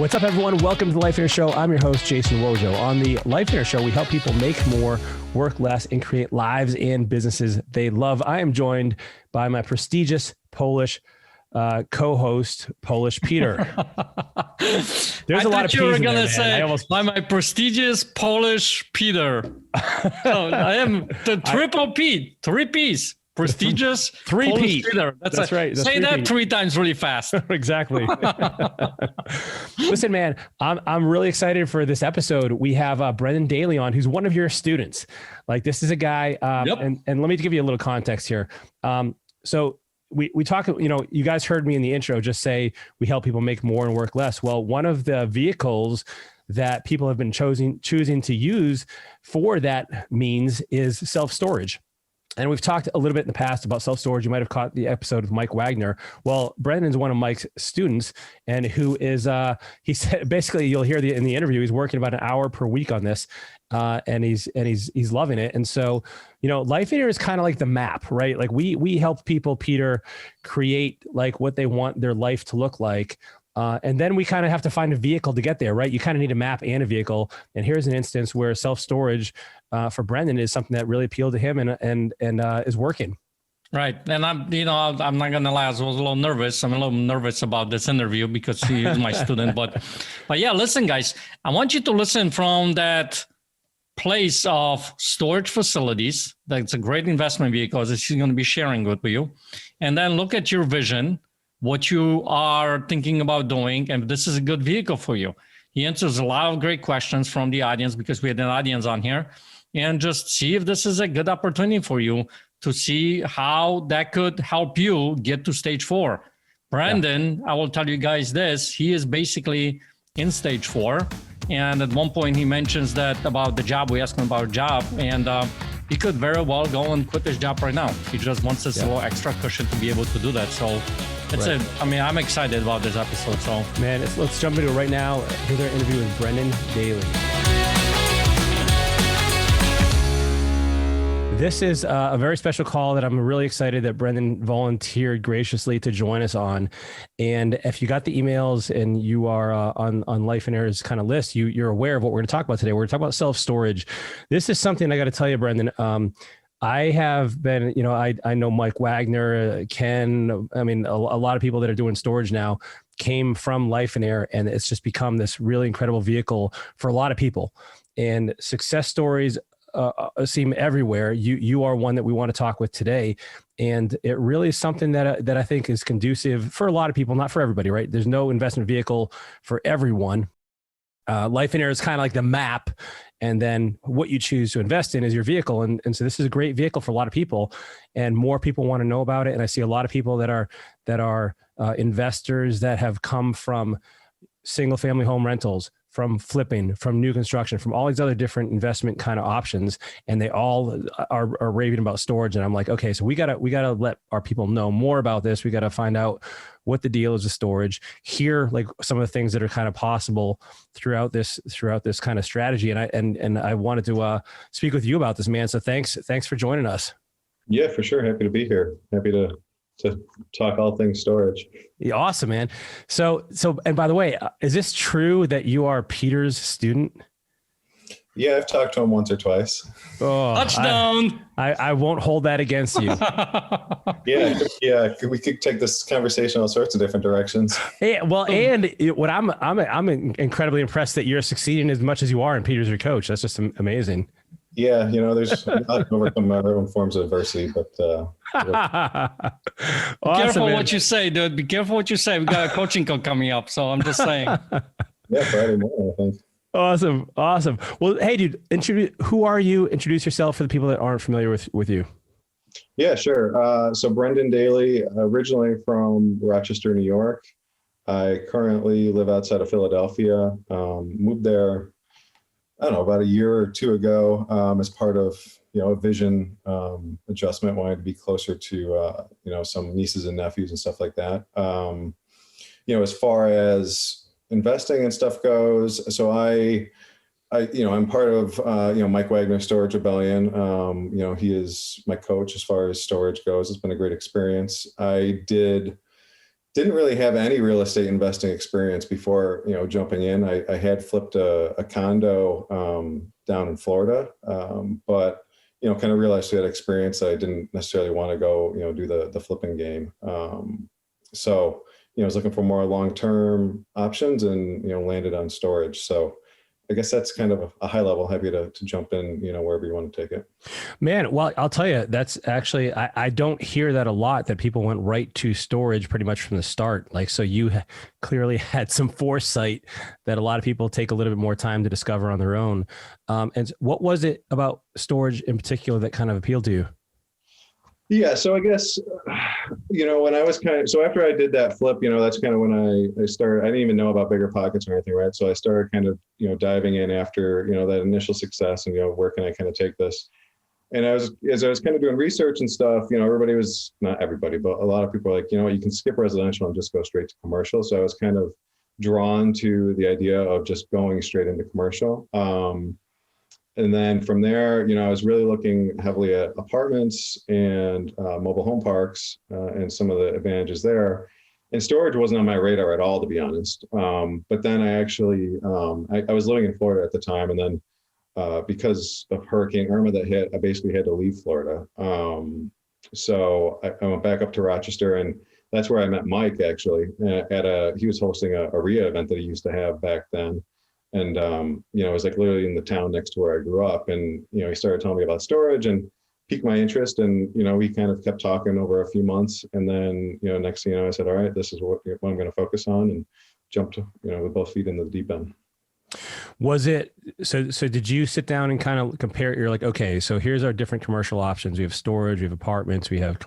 What's up, everyone? Welcome to the Life Inner Show. I'm your host, Jason Wojo. On the Life Inner Show, we help people make more, work less, and create lives and businesses they love. I am joined by my prestigious Polish co-host, Polish Peter. There's a lot of you were going to say, by my prestigious Polish Peter. So I am the triple P, three P's. Prestigious three P. That's right. Say that three times really fast. Exactly. Listen, man, I'm really excited for this episode. We have Brendan Daly on, who's one of your students. Like, this is a guy, and let me give you a little context here. So we talk, you guys heard me in the intro just say we help people make more and work less. Well, one of the vehicles that people have been choosing to use for that means is self-storage. And we've talked a little bit in the past about self-storage. You might have caught the episode with Mike Wagner. Well, Brendan's one of Mike's students, and who is, he said, basically, you'll hear in the interview, he's working about an hour per week on this, and he's loving it. And so, Life Inner is kind of like the map, right? Like we help people, Peter, create like what they want their life to look like. And then we kind of have to find a vehicle to get there, right? You kind of need a map and a vehicle. And here's an instance where self-storage for Brendan is something that really appealed to him and is working. Right. And I'm not going to lie, I was a little nervous. I'm a little nervous about this interview because he is my student. But yeah, listen, guys, I want you to listen from that place of storage facilities. That's a great investment vehicle that she's going to be sharing with you. And then look at your vision, what you are thinking about doing, and this is a good vehicle for you. He answers a lot of great questions from the audience because we had an audience on here, and just see if this is a good opportunity for you to see how that could help you get to stage 4. Brandon, I will tell you guys this, he is basically in stage 4. And at one point he mentions that about the job, we asked him about a job, and he could very well go and quit his job right now. He just wants this little extra cushion to be able to do that. So that's it. I mean, I'm excited about this episode. So, man, let's jump into it right now. Here's our interview with Brendan Daly. This is a very special call that I'm really excited that Brendan volunteered graciously to join us on. And if you got the emails and you are on Life Inner's kind of list, you're aware of what we're going to talk about today. We're going to talk about self-storage. This is something I got to tell you, Brendan. I have been, I know Mike Wagner, Ken, I mean, a lot of people that are doing storage now came from Life Inner, and it's just become this really incredible vehicle for a lot of people. And success stories seem everywhere. You are one that we want to talk with today. And it really is something that I think is conducive for a lot of people, not for everybody, right? There's no investment vehicle for everyone. Life Inner is kind of like the map, and then what you choose to invest in is your vehicle. And so this is a great vehicle for a lot of people, and more people want to know about it. And I see a lot of people that are investors that have come from single family home rentals, from flipping, from new construction, from all these other different investment kind of options. And they all are raving about storage. And I'm like, okay, so we gotta let our people know more about this. We got to find out what the deal is with storage, hear like some of the things that are kind of possible throughout this kind of strategy. And I wanted to speak with you about this, man. So thanks for joining us. Yeah, for sure. Happy to be here. Happy to talk all things storage. Yeah, awesome, man. So, and by the way, is this true that you are Peter's student? Yeah, I've talked to him once or twice. Oh, touchdown! I won't hold that against you. Yeah. We could take this conversation all sorts of different directions. Yeah, well, and what I'm incredibly impressed that you're succeeding as much as you are, and Peter's your coach. That's just amazing. Yeah, there's a lot of overcome our own forms of adversity, but awesome, be careful man. what you say, dude. Be careful what you say. We got a coaching call coming up, so I'm just saying. Yeah, Friday morning, I think. Awesome. Well, hey, dude, who are you? Introduce yourself for the people that aren't familiar with you. Yeah, sure. So Brendan Daly, originally from Rochester, New York. I currently live outside of Philadelphia. Moved there, I don't know, about a year or two ago, as part of, a vision adjustment, wanting to be closer to, some nieces and nephews and stuff like that. As far as investing and stuff goes, so I'm part of, Mike Wagner Storage Rebellion. He is my coach as far as storage goes. It's been a great experience. I did didn't really have any real estate investing experience before, jumping in. I had flipped a condo down in Florida, but kind of realized through that experience that I didn't necessarily want to go, do the flipping game. So, I was looking for more long-term options and, landed on storage. So I guess that's kind of a high level. Happy to jump in, wherever you want to take it. Man, well, I'll tell you, that's actually, I don't hear that a lot, that people went right to storage pretty much from the start. Like, so you clearly had some foresight that a lot of people take a little bit more time to discover on their own. And what was it about storage in particular that kind of appealed to you? Yeah. So I guess, when I was so after I did that flip, that's kind of when I started. I didn't even know about bigger pockets or anything, right? So I started kind of, diving in after, that initial success and, where can I kind of take this? And as I was kind of doing research and stuff, everybody was, not everybody, but a lot of people were like, you can skip residential and just go straight to commercial. So I was kind of drawn to the idea of just going straight into commercial. And then from there, I was really looking heavily at apartments and mobile home parks and some of the advantages there. And storage wasn't on my radar at all, to be honest. But then I actually, I was living in Florida at the time. And then because of Hurricane Irma that hit, I basically had to leave Florida. So I went back up to Rochester, and that's where I met Mike, actually. He was hosting a RIA event that he used to have back then. And, it was like literally in the town next to where I grew up. And, he started telling me about storage and piqued my interest. And, we kind of kept talking over a few months. And then, next thing you know, I said, all right, this is what I'm going to focus on, and jumped, with both feet in the deep end. Was it, so did you sit down and kind of compare? You're like, okay, so here's our different commercial options. We have storage, we have apartments, we have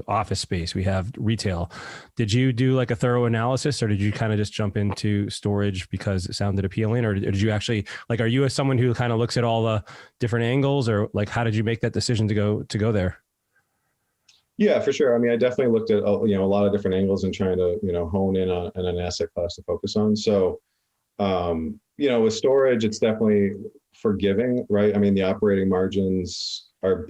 office space, we have retail. Did you do like a thorough analysis, or did you kind of just jump into storage because it sounded appealing? Or did you actually, like, are you someone who kind of looks at all the different angles, or like, how did you make that decision to go there? Yeah, for sure. I mean, I definitely looked at, a lot of different angles and trying to, hone in on an asset class to focus on. So, with storage, it's definitely forgiving, right? I mean, the operating margins are,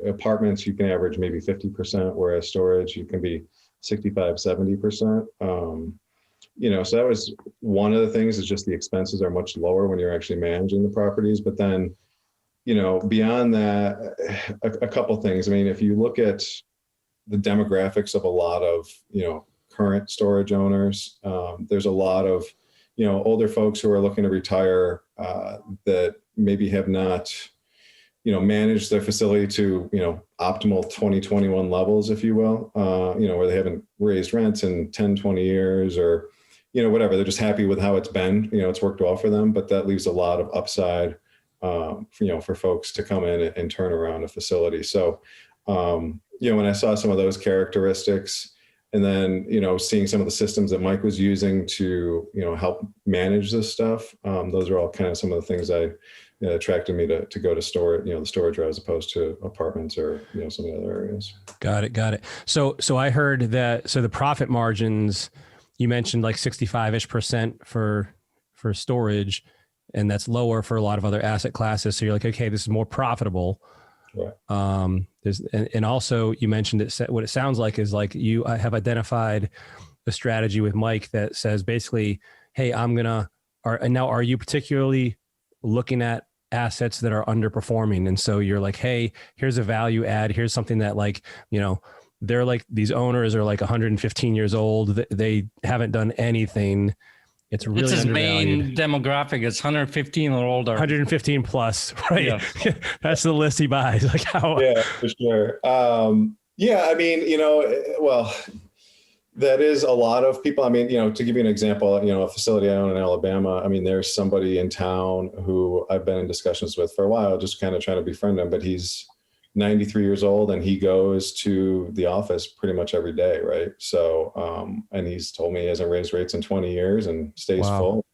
apartments, you can average maybe 50%, whereas storage, you can be 65, 70%. So that was one of the things, is just the expenses are much lower when you're actually managing the properties. But then, beyond that, a couple things. I mean, if you look at the demographics of a lot of, current storage owners, there's a lot of, older folks who are looking to retire that maybe have not, managed their facility to, optimal 2021 levels, if you will, where they haven't raised rents in 10, 20 years, or, whatever. They're just happy with how it's been, it's worked well for them, but that leaves a lot of upside, for folks to come in and turn around a facility. So, when I saw some of those characteristics, and then, seeing some of the systems that Mike was using to, help manage this stuff. Those are all kind of some of the things that attracted me to go to storage, the storage route, as opposed to apartments or, some of the other areas. Got it. So I heard that, so the profit margins, you mentioned like 65% for storage, and that's lower for a lot of other asset classes. So you're like, okay, this is more profitable. Right. And also you mentioned what it sounds like is like you have identified a strategy with Mike that says basically, hey, are you particularly looking at assets that are underperforming? And so you're like, hey, here's a value add. Here's something that, like, they're like, these owners are like 115 years old. They haven't done anything. It's really his undervalued. main demographic is 115 or older. 115 plus, right? Yeah. That's the list he buys. Like how? Yeah, for sure. I mean, well, that is a lot of people. I mean, to give you an example, a facility I own in Alabama, I mean, there's somebody in town who I've been in discussions with for a while, just kind of trying to befriend him, but he's 93 years old and he goes to the office pretty much every day. Right. So, and he's told me he hasn't raised rates in 20 years and stays full.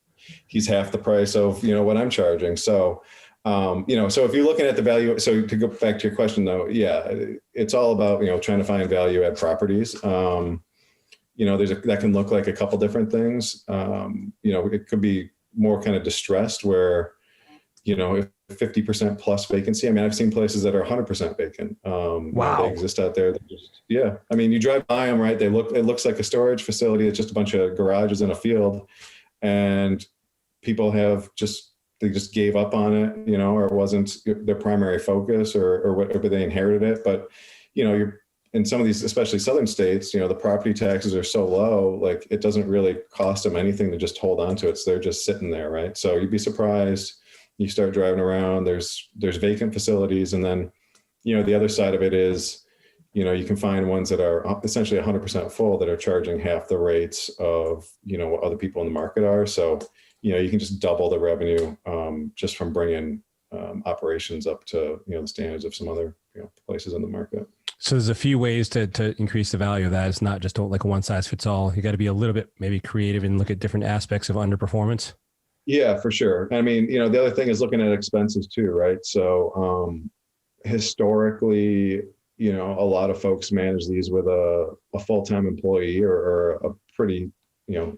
He's half the price of, what I'm charging. So, so if you're looking at the value, so to go back to your question though, yeah, it's all about, trying to find value add properties. That can look like a couple different things. It could be more kind of distressed where, if 50% plus vacancy. I mean, I've seen places that are 100% vacant. Wow. They exist out there. Yeah. I mean, you drive by them, right? It looks like a storage facility. It's just a bunch of garages in a field, and people they just gave up on it, or it wasn't their primary focus or whatever, they inherited it. But, you're in some of these, especially southern states, the property taxes are so low, like it doesn't really cost them anything to just hold on to it. So they're just sitting there, right? So you'd be surprised. You start driving around, there's vacant facilities. And then, the other side of it is, you can find ones that are essentially 100% full that are charging half the rates of, what other people in the market are. So, you can just double the revenue just from bringing operations up to, the standards of some other, places in the market. So there's a few ways to increase the value of that. It's not just like a one size fits all. You got to be a little bit maybe creative and look at different aspects of underperformance. Yeah, for sure. I mean, the other thing is looking at expenses too, right? So historically, a lot of folks manage these with a full-time employee or a pretty,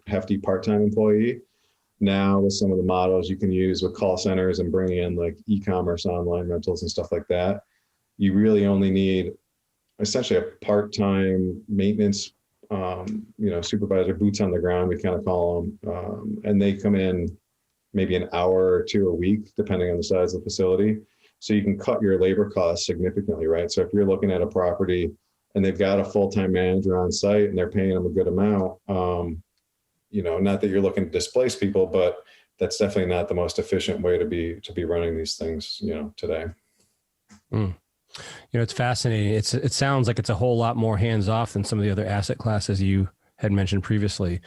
hefty part-time employee. Now with some of the models you can use with call centers and bringing in like e-commerce, online rentals and stuff like that, you really only need essentially a part-time maintenance, supervisor, boots on the ground, we kind of call them. And they come in maybe an hour or two a week, depending on the size of the facility. So you can cut your labor costs significantly, right? So if you're looking at a property and they've got a full-time manager on site and they're paying them a good amount, not that you're looking to displace people, but that's definitely not the most efficient way to be running these things, today. It's fascinating. It sounds like it's a whole lot more hands off than some of the other asset classes you had mentioned previously.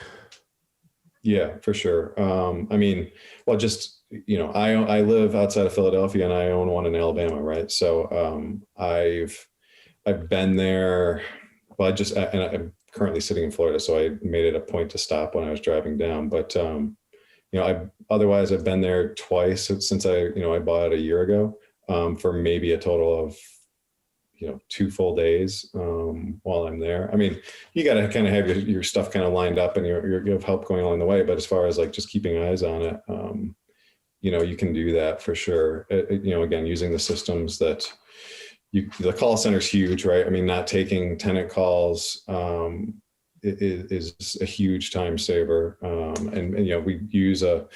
Yeah, for sure. I mean, well, just, I live outside of Philadelphia and I own one in Alabama, right? So I've been there. Well, and I'm currently sitting in Florida, so I made it a point to stop when I was driving down. But I've been there twice since I bought it a year ago, for maybe a total of 2 full days while I'm there. I mean, you got to kind of have your stuff kind of lined up and you have help going along the way. But as far as like just keeping eyes on it, you can do that for sure. Again, using the systems that the call center is huge, right? I mean, not taking tenant calls is a huge time saver. And we use a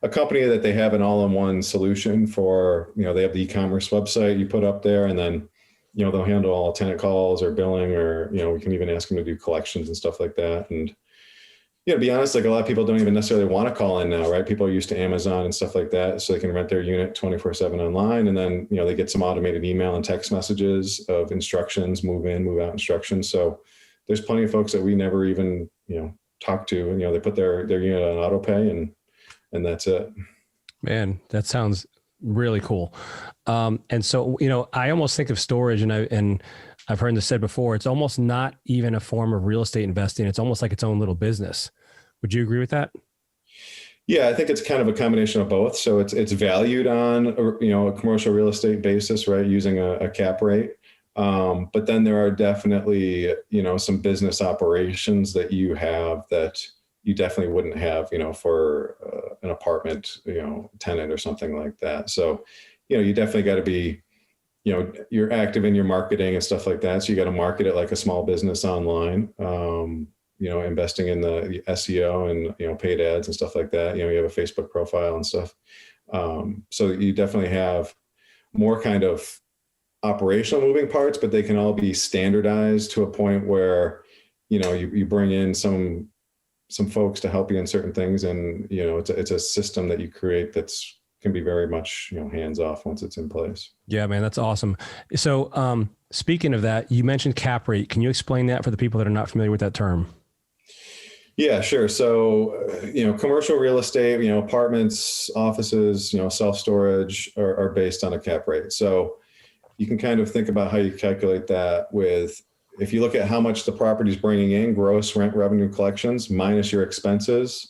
company that they have an all-in-one solution for, they have the e-commerce website you put up there, and then they'll handle all tenant calls or billing, or, we can even ask them to do collections and stuff like that. And, to be honest, like a lot of people don't even necessarily want to call in now, right? People are used to Amazon and stuff like that, so they can rent their unit 24/7 online. And then, they get some automated email and text messages of instructions, move in, move out instructions. So there's plenty of folks that we never even, talk to, and, they put their unit on auto pay and that's it. Man, that sounds really cool. And so, I almost think of storage, and I've heard this said before, it's almost not even a form of real estate investing. It's almost like its own little business. Would you agree with that? Yeah, I think it's kind of a combination of both. So it's valued on, a commercial real estate basis, right? Using a cap rate. But then there are definitely, some business operations that you have that you definitely wouldn't have, for an apartment, tenant or something like that. So, you definitely got to be, you're active in your marketing and stuff like that. So you got to market it like a small business online, investing in the SEO and, paid ads and stuff like that. You have a Facebook profile and stuff. So you definitely have more kind of operational moving parts, but they can all be standardized to a point where, you bring in some folks to help you in certain things. And, it's a system that you create that's can be very much, hands off once it's in place. Yeah, man, that's awesome. So speaking of that, you mentioned cap rate. Can you explain that for the people that are not familiar with that term? Yeah, sure. So, commercial real estate, apartments, offices, self-storage are based on a cap rate. So you can kind of think about how you calculate that with, if you look at how much the property is bringing in, gross rent revenue collections minus your expenses,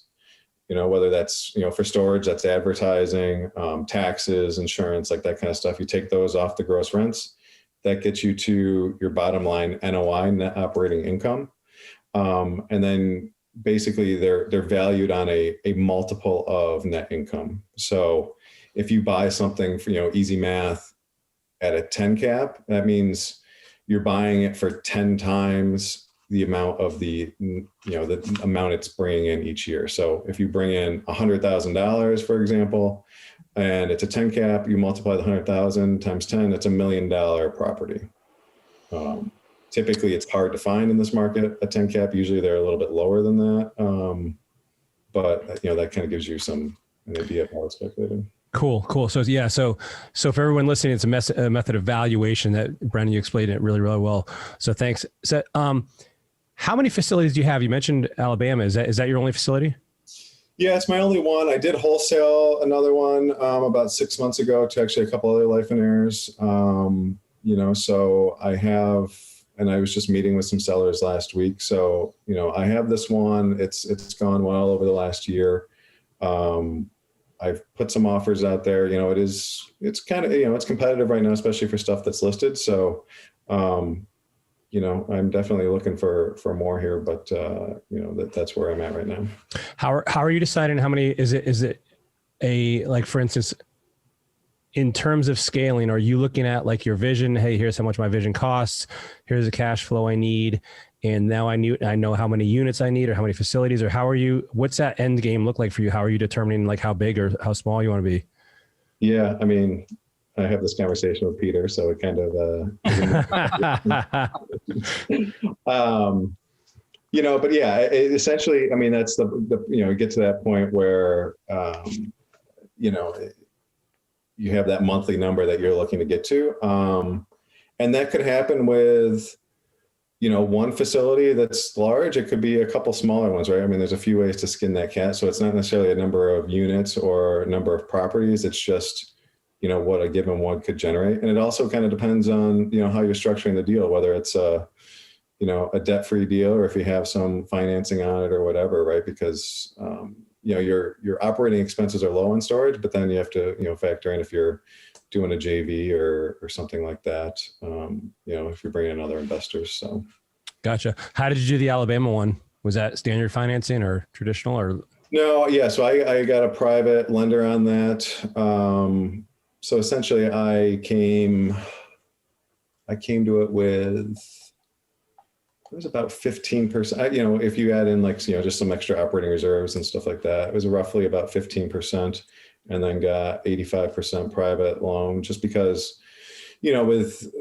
whether that's, for storage, that's advertising, taxes, insurance, like that kind of stuff. You take those off the gross rents, that gets you to your bottom line NOI, net operating income. And then basically they're valued on a multiple of net income. So if you buy something for, easy math at a 10 cap, that means you're buying it for 10 times the amount of the amount it's bringing in each year. So if you bring in $100,000, for example, and it's a 10 cap, you multiply the 100,000 times 10, it's $1 million property. Typically it's hard to find in this market a 10 cap. Usually they're a little bit lower than that. But that kind of gives you an idea of how it's calculated. Cool. So yeah. So for everyone listening, it's a method of valuation that Brendan, you explained it really, really well. So thanks. So, how many facilities do you have? You mentioned Alabama. Is that your only facility? Yeah, it's my only one. I did wholesale another one about 6 months ago to actually a couple other life and heirs. So I have, and I was just meeting with some sellers last week. So, I have this one. It's gone well over the last year. I've put some offers out there. It's kind of, it's competitive right now, especially for stuff that's listed. So, I'm definitely looking for more here, but that's where I'm at right now. How are you deciding how many? Is it like, for instance, in terms of scaling, are you looking at like your vision? Hey, here's how much my vision costs. Here's the cash flow I need. And now I know how many units I need or how many facilities, or what's that end game look like for you? How are you determining like how big or how small you want to be? Yeah. I mean, I have this conversation with Peter, so it kind of, but yeah, essentially, I mean, that's the get to that point where, you have that monthly number that you're looking to get to. And that could happen with, one facility that's large. It could be a couple smaller ones, right? I mean, there's a few ways to skin that cat. So it's not necessarily a number of units or a number of properties. It's just, what a given one could generate. And it also kind of depends on, how you're structuring the deal, whether it's a debt-free deal or if you have some financing on it or whatever, right? Because, your operating expenses are low in storage, but then you have to, factor in if you're doing a JV or something like that, if you're bringing in other investors. So. Gotcha. How did you do the Alabama one? Was that standard financing or traditional or? No. Yeah. So I got a private lender on that. So essentially I came to it with, it was about 15%, if you add in like, just some extra operating reserves and stuff like that, it was roughly about 15%, and then got 85% private loan, just because, with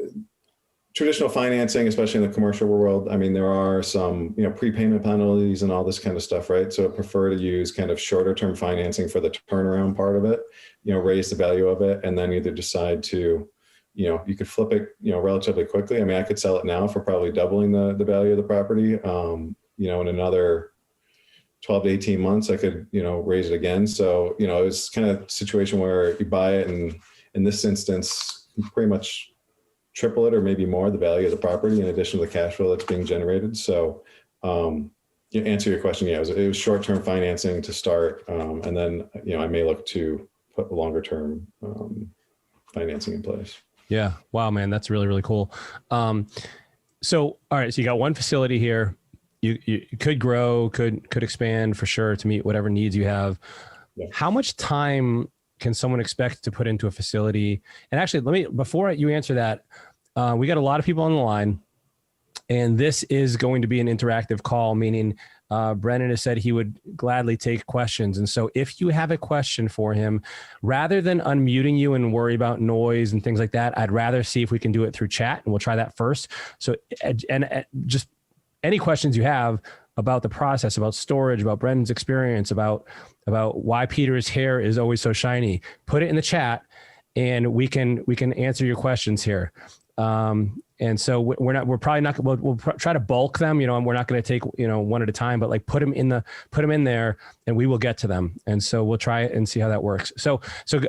traditional financing, especially in the commercial world, I mean, there are some, prepayment penalties and all this kind of stuff, right? So I prefer to use kind of shorter term financing for the turnaround part of it, raise the value of it, and then either decide to, you could flip it, relatively quickly. I mean, I could sell it now for probably doubling the value of the property. In another 12 to 18 months, I could, raise it again. So, it's kind of a situation where you buy it, and in this instance, you pretty much triple it or maybe more the value of the property in addition to the cash flow that's being generated. So, answer your question, yeah, it was short-term financing to start, and then, I may look to put longer-term financing in place. Yeah. Wow, man. That's really, really cool. So, all right. So you got one facility here. You could grow, could expand for sure to meet whatever needs you have. Yeah. How much time can someone expect to put into a facility? And actually, before you answer that, we got a lot of people on the line, and this is going to be an interactive call, meaning Brendan has said he would gladly take questions. And so if you have a question for him, rather than unmuting you and worry about noise and things like that, I'd rather see if we can do it through chat, and we'll try that first. So, and just any questions you have about the process, about storage, about Brendan's experience, about why Peter's hair is always so shiny, put it in the chat and we can answer your questions here. And so we'll try to bulk them, and we're not going to take, one at a time, but like put them in there and we will get to them. And so we'll try it and see how that works. So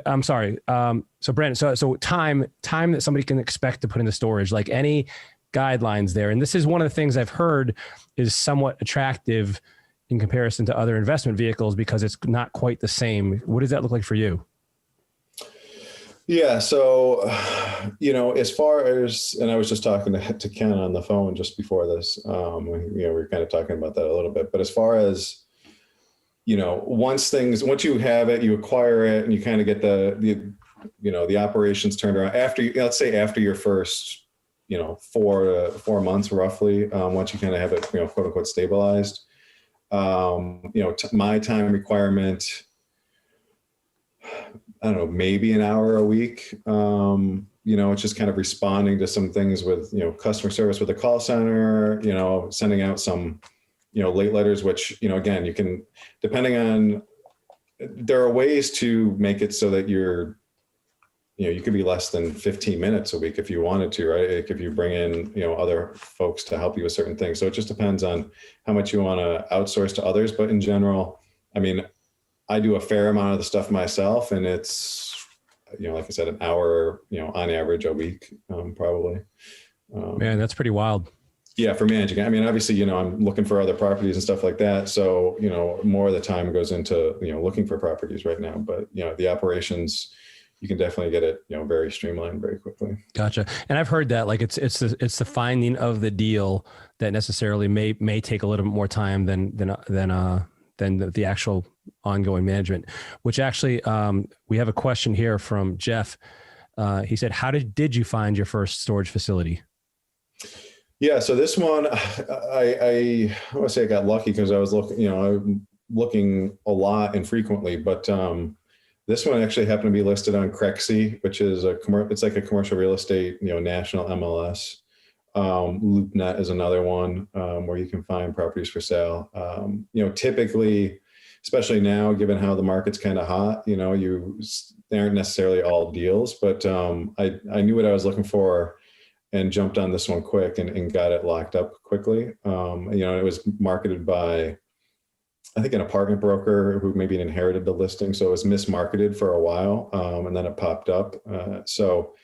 I'm sorry. So Brandon, so time that somebody can expect to put in the storage, like any guidelines there. And this is one of the things I've heard is somewhat attractive in comparison to other investment vehicles because it's not quite the same. What does that look like for you? Yeah. So, as far as, and I was just talking to Ken on the phone just before this, we were kind of talking about that a little bit, but as far as, once you have it, you acquire it, and you kind of get the operations turned around let's say after your first, 4 months roughly, once you kind of have it, quote unquote stabilized. My time requirement, I don't know, maybe an hour a week. It's just kind of responding to some things with, customer service with the call center, sending out some, late letters, which, again, you can, depending on, there are ways to make it so that you could be less than 15 minutes a week if you wanted to, right? Like if you bring in, other folks to help you with certain things. So it just depends on how much you want to outsource to others. But in general, I mean, I do a fair amount of the stuff myself, and it's, like I said, an hour, on average a week, probably. Man, that's pretty wild. Yeah, for managing. I mean, obviously, I'm looking for other properties and stuff like that. So, more of the time goes into, looking for properties right now. But, the operations, you can definitely get it, very streamlined very quickly. Gotcha. And I've heard that, like, it's the finding of the deal that necessarily may take a little bit more time than the actual ongoing management, which actually, we have a question here from Jeff. He said, how did you find your first storage facility? Yeah. So this one, I want to say I got lucky because I was looking a lot and frequently, but, this one actually happened to be listed on Crexy, which is it's like a commercial real estate, national MLS. LoopNet is another one, where you can find properties for sale. Typically, especially now, given how the market's kind of hot, they aren't necessarily all deals, but I knew what I was looking for and jumped on this one quick and got it locked up quickly. It was marketed by, I think, an apartment broker who maybe inherited the listing. So it was mismarketed for a while, and then it popped up. So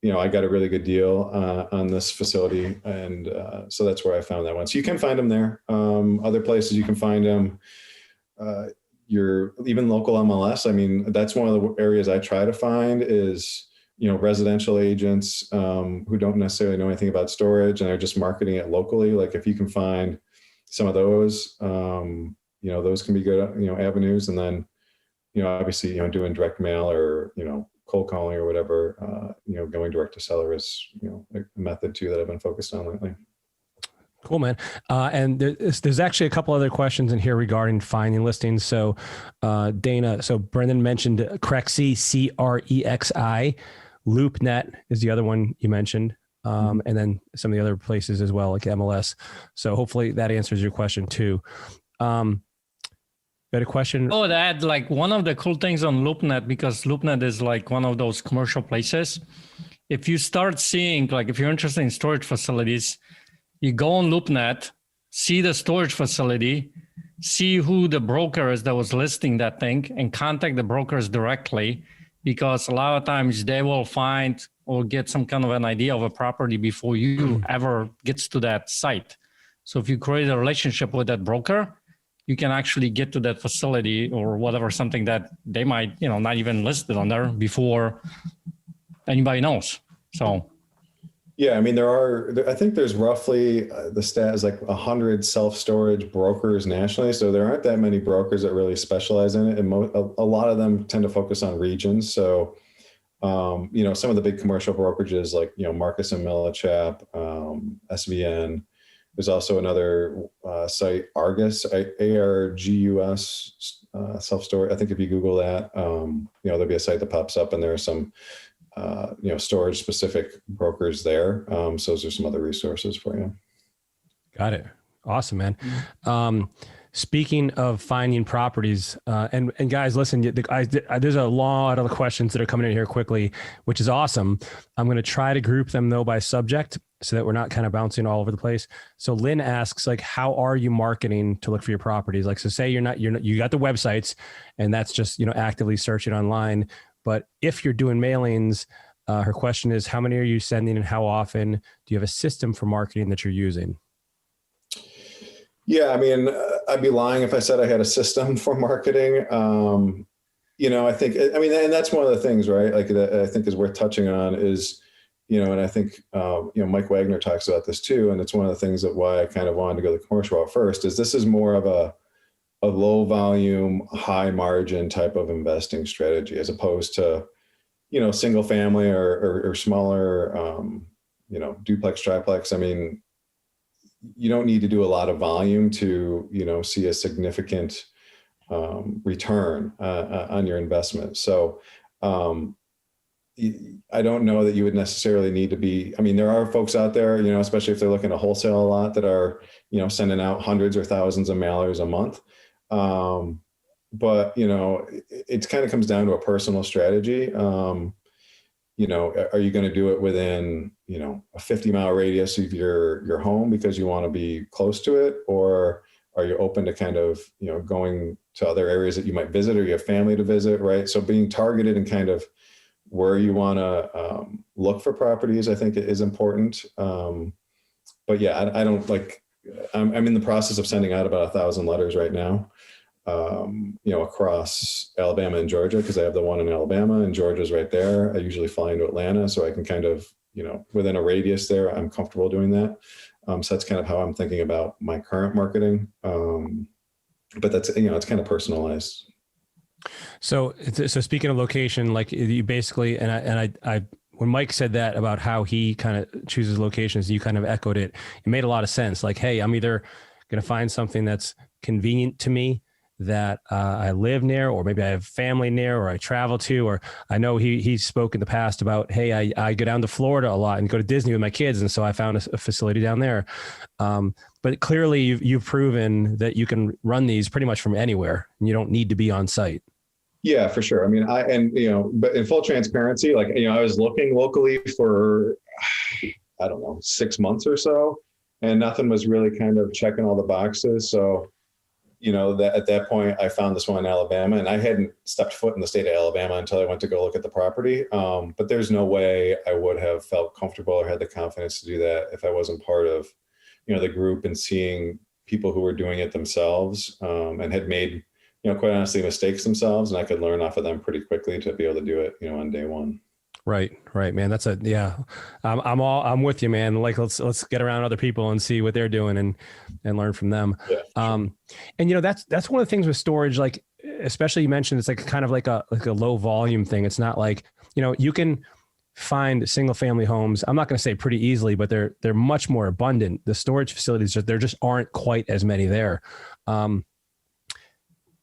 I got a really good deal on this facility. And so that's where I found that one. So you can find them there. Other places you can find them. Even local MLS. I mean, that's one of the areas I try to find is, residential agents who don't necessarily know anything about storage and are just marketing it locally. Like if you can find some of those, those can be good, avenues. And then, obviously, doing direct mail or, cold calling or whatever, going direct to seller is, a method too that I've been focused on lately. Cool, man. And there's actually a couple other questions in here regarding finding listings. So Dana, so Brendan mentioned Crexy, CREXI, LoopNet is the other one you mentioned. And then some of the other places as well, like MLS. So hopefully that answers your question too. Got a question? Oh, that like one of the cool things on LoopNet, because LoopNet is like one of those commercial places. If you start seeing, like if you're interested in storage facilities, you go on LoopNet, see the storage facility, see who the broker is that was listing that thing, and contact the brokers directly, because a lot of times they will find or get some kind of an idea of a property before you ever gets to that site. So if you create a relationship with that broker, you can actually get to that facility or whatever, something that they might, not even listed on there before anybody knows. So. Yeah. I mean, I think there's roughly the stat is like 100 self-storage brokers nationally. So there aren't that many brokers that really specialize in it. And a lot of them tend to focus on regions. So, some of the big commercial brokerages like, Marcus and Millichap, SVN. There's also another site, Argus, ARGUS, self-storage. I think if you Google that, there'll be a site that pops up, and there are some, storage specific brokers there. So those are some other resources for you. Got it. Awesome, man. Speaking of finding properties, and guys, listen, there's a lot of questions that are coming in here quickly, which is awesome. I'm going to try to group them though by subject so that we're not kind of bouncing all over the place. So Lynn asks, like, how are you marketing to look for your properties? Like, so say you got the websites and that's just, actively searching online. But if you're doing mailings, her question is, how many are you sending and how often? Do you have a system for marketing that you're using? Yeah, I mean, I'd be lying if I said I had a system for marketing. I think, and that's one of the things, right? Like that I think is worth touching on is, and I think, Mike Wagner talks about this too. And it's one of the things that why I kind of wanted to go the commercial route first is this is more of a low volume, high margin type of investing strategy, as opposed to, single family or smaller, duplex, triplex. I mean, you don't need to do a lot of volume to, see a significant return on your investment. So I don't know that you would necessarily need to be, I mean, there are folks out there, especially if they're looking to wholesale a lot, that are, sending out hundreds or thousands of mailers a month. But, it kind of comes down to a personal strategy. Are you going to do it within, a 50-mile radius of your home because you want to be close to it? Or are you open to kind of, going to other areas that you might visit, or you have family to visit, right? So being targeted and kind of where you want to look for properties, I think is important. But yeah, I don't I'm in the process of sending out about 1,000 letters right now, across Alabama and Georgia, because I have the one in Alabama and Georgia's right there. I usually fly into Atlanta, so I can kind of, within a radius there, I'm comfortable doing that. So that's kind of how I'm thinking about my current marketing. But that's, it's kind of personalized. So speaking of location, like you basically, and I when Mike said that about how he kind of chooses locations, you kind of echoed it. It made a lot of sense. Like, hey, I'm either going to find something that's convenient to me, that I live near, or maybe I have family near, or I travel to, or I know he spoke in the past about, hey, I go down to Florida a lot and go to Disney with my kids. And so I found a facility down there. But clearly you've proven that you can run these pretty much from anywhere, and you don't need to be on site. Yeah, for sure. I mean, but in full transparency, I was looking locally for, I don't know, 6 months or so, and nothing was really kind of checking all the boxes. So, that at that point I found this one in Alabama, and I hadn't stepped foot in the state of Alabama until I went to go look at the property. But there's no way I would have felt comfortable or had the confidence to do that if I wasn't part of, the group and seeing people who were doing it themselves, and had made, quite honestly, mistakes themselves, and I could learn off of them pretty quickly to be able to do it, on day one. Right, man. I'm with you, man. Like, let's get around other people and see what they're doing and learn from them. Yeah, sure. And that's one of the things with storage, like, especially you mentioned, it's like kind of like a low volume thing. It's not like, you can find single family homes. I'm not going to say pretty easily, but they're much more abundant. The storage facilities, there just aren't quite as many there.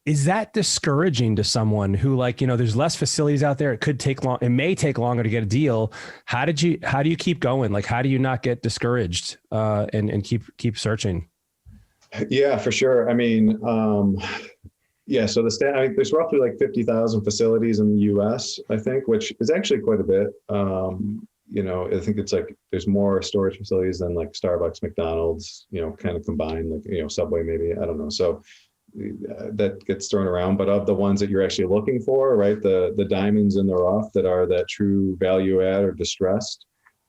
Is that discouraging to someone who, there's less facilities out there? It may take longer to get a deal. How do you keep going? Like, how do you not get discouraged, and keep searching? Yeah, for sure. I mean, yeah, so there's roughly 50,000 facilities in the US, I think, which is actually quite a bit. I think it's there's more storage facilities than Starbucks, McDonald's, kind of combined, Subway maybe, I don't know. So that gets thrown around, but of the ones that you're actually looking for, right, the diamonds in the rough that are that true value add or distressed,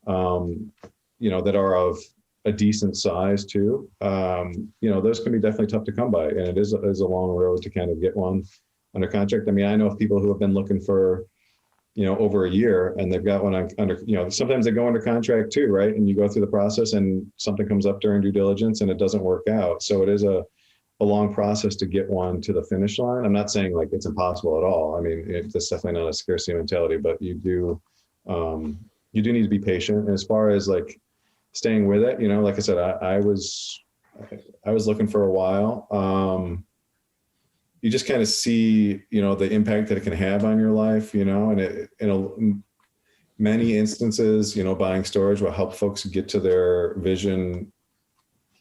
that are of a decent size too, those can be definitely tough to come by, and it is a long road to kind of get one under contract. I mean, I know of people who have been looking for, over a year, and they've got one under, sometimes they go under contract too, right? And you go through the process and something comes up during due diligence and it doesn't work out. So it is a long process to get one to the finish line. I'm not saying it's impossible at all. I mean, it's definitely not a scarcity mentality, but you do need to be patient. And as far as staying with it, like I said, I was looking for a while. You just kind of see, the impact that it can have on your life, and in many instances, buying storage will help folks get to their vision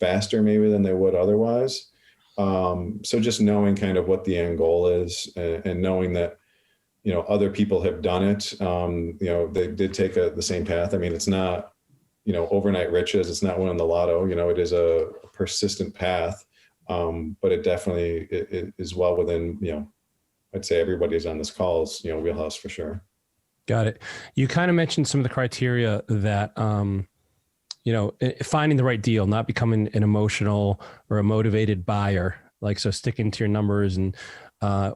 faster maybe than they would otherwise. So just knowing kind of what the end goal is, and knowing that, other people have done it. They did take the same path. I mean, it's not, overnight riches. It's not winning the lotto. It is a persistent path. But it definitely it is well within, I'd say everybody's on this call's, wheelhouse for sure. Got it. You kind of mentioned some of the criteria that, finding the right deal, not becoming an emotional or a motivated buyer, so sticking to your numbers. And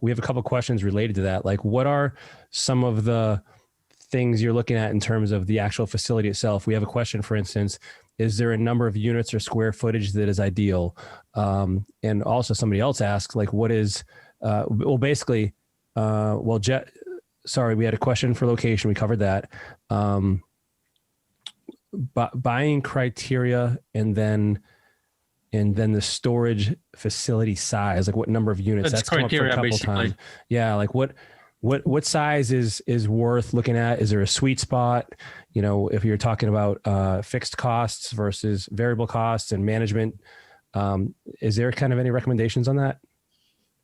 we have a couple of questions related to that. Like, what are some of the things you're looking at in terms of the actual facility itself? We have a question, for instance, is there a number of units or square footage that is ideal? And also somebody else asked, like, what is, well, basically, sorry, we had a question for location. We covered that. Buying criteria and then the storage facility size, like what number of units. That's come up for a couple times. Yeah, like what size is worth looking at? Is there a sweet spot? You know, if you're talking about fixed costs versus variable costs and management, is there kind of any recommendations on that?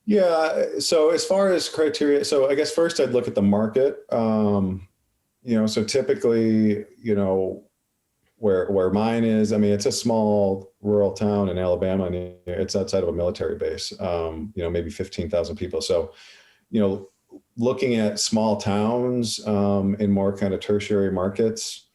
Yeah. So as far as criteria, so I guess first I'd look at the market. You know, so typically, you know, where mine is, I mean, it's a small rural town in Alabama, and it's outside of a military base, you know, maybe 15,000 people. So, you know, looking at small towns in more kind of tertiary markets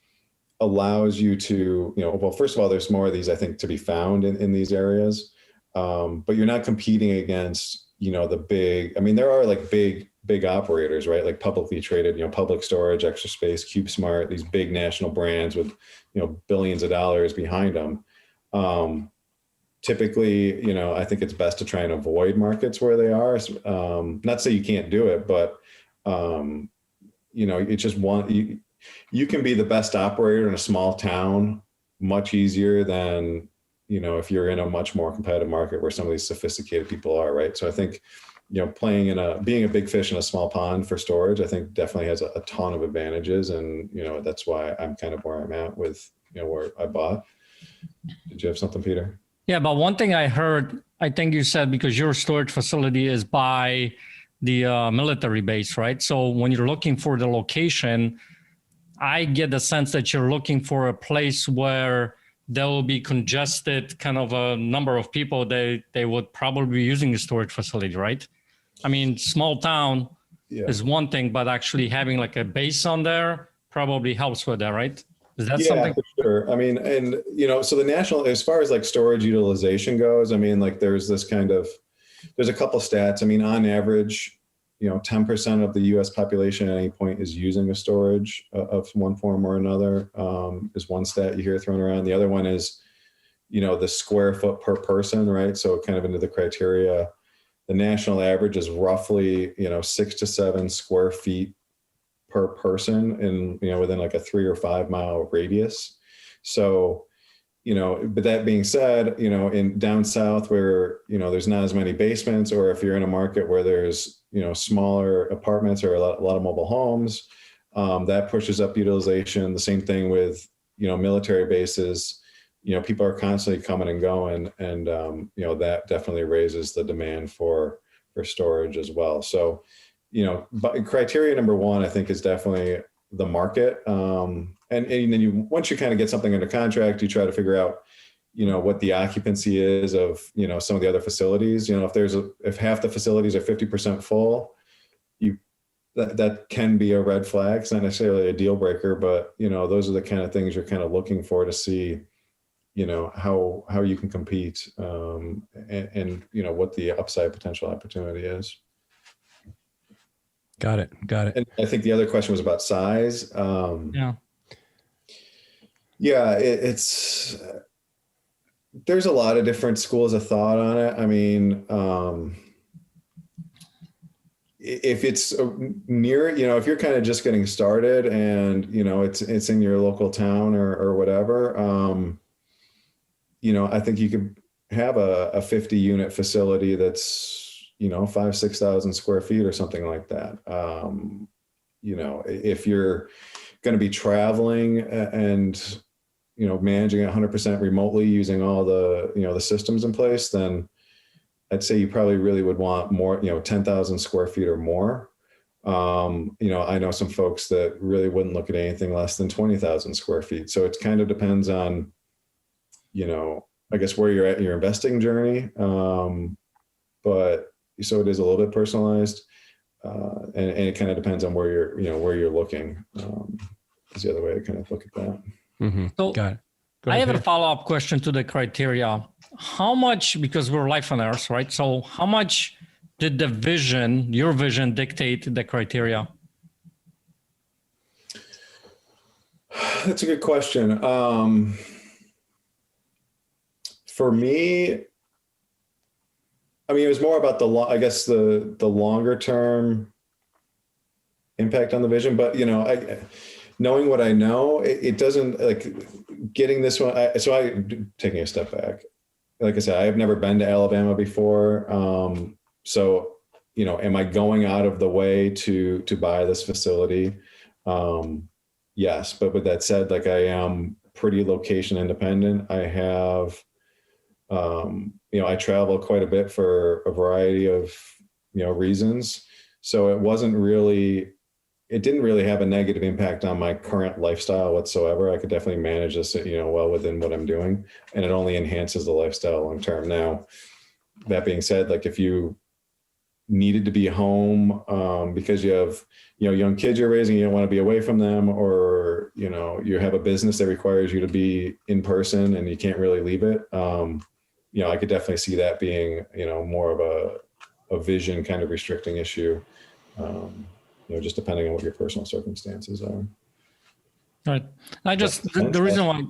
allows you to, you know, well, first of all, there's more of these, I think, to be found in these areas, but you're not competing against, you know, the big, I mean, there are like big operators, right? Like publicly traded, you know, Public Storage, Extra Space, CubeSmart, these big national brands with, you know, billions of dollars behind them. Typically, you know, I think it's best to try and avoid markets where they are. Not to say you can't do it, but, you know, it's just you can be the best operator in a small town much easier than, you know, if you're in a much more competitive market where some of these sophisticated people are, right? So I think, you know, being a big fish in a small pond for storage, I think definitely has a ton of advantages. And, you know, that's why I'm kind of where I'm at with, you know, where I bought. Did you have something, Peter? Yeah, but one thing I heard, I think you said because your storage facility is by the military base, right? So when you're looking for the location, I get the sense that you're looking for a place where there will be congested kind of a number of people. They would probably be using the storage facility, right? I mean, small town is one thing, but actually having like a base on there probably helps with that, right? Is that something? For sure. I mean, and, you know, so the national, as far as like storage utilization goes, I mean, like there's a couple stats. I mean, on average, you know, 10% of the US population at any point is using a storage of one form or another, is one stat you hear thrown around. The other one is, you know, the square foot per person, right? So kind of into the criteria, the national average is roughly, you know, 6 to 7 square feet per person in, you know, within like a 3 or 5 mile radius. So, you know, but that being said, you know, in down south where, you know, there's not as many basements, or if you're in a market where there's, you know, smaller apartments or a lot of mobile homes, that pushes up utilization. The same thing with, you know, military bases. You know, people are constantly coming and going, and you know, that definitely raises the demand for storage as well. So, you know, but criteria number one, I think, is definitely the market. And then once you kind of get something under contract, you try to figure out, you know, what the occupancy is of, you know, some of the other facilities. You know, if half the facilities are 50% full, that can be a red flag. It's not necessarily a deal breaker, but, you know, those are the kind of things you're kind of looking for to see, you know, how you can compete, and you know, what the upside potential opportunity is. Got it. And I think the other question was about size. It's there's a lot of different schools of thought on it. I mean, if it's near, you know, if you're kind of just getting started and, you know, it's in your local town or whatever, you know, I think you could have a 50 unit facility that's, you know, 5,000-6,000 square feet or something like that. You know, if you're going to be traveling and, you know, managing 100% remotely using all the, you know, the systems in place, then I'd say you probably really would want more, you know, 10,000 square feet or more. You know, I know some folks that really wouldn't look at anything less than 20,000 square feet. So it kind of depends on, you know, I guess where you're at in your investing journey. But so it is a little bit personalized, and it kind of depends on where you're, you know, where you're looking. Is the other way to kind of look at that. Mm-hmm. So got it. I have a follow-up question to the criteria. How much, because we're life on Earth, right? So how much did your vision dictate the criteria? That's a good question. For me, I mean, it was more about I guess the longer term impact on the vision, but knowing what I know, it doesn't like getting this one. Taking a step back, like I said, I have never been to Alabama before. So, am I going out of the way to buy this facility? Yes. But with that said, like I am pretty location independent. I have, I travel quite a bit for a variety of, reasons. So it didn't really have a negative impact on my current lifestyle whatsoever. I could definitely manage this, well within what I'm doing, and it only enhances the lifestyle long term. Now, that being said, like if you needed to be home because you have, young kids you're raising, you don't want to be away from them, or, you have a business that requires you to be in person and you can't really leave it. I could definitely see that being, more of a vision kind of restricting issue. Just depending on what your personal circumstances are. Right. The reason why,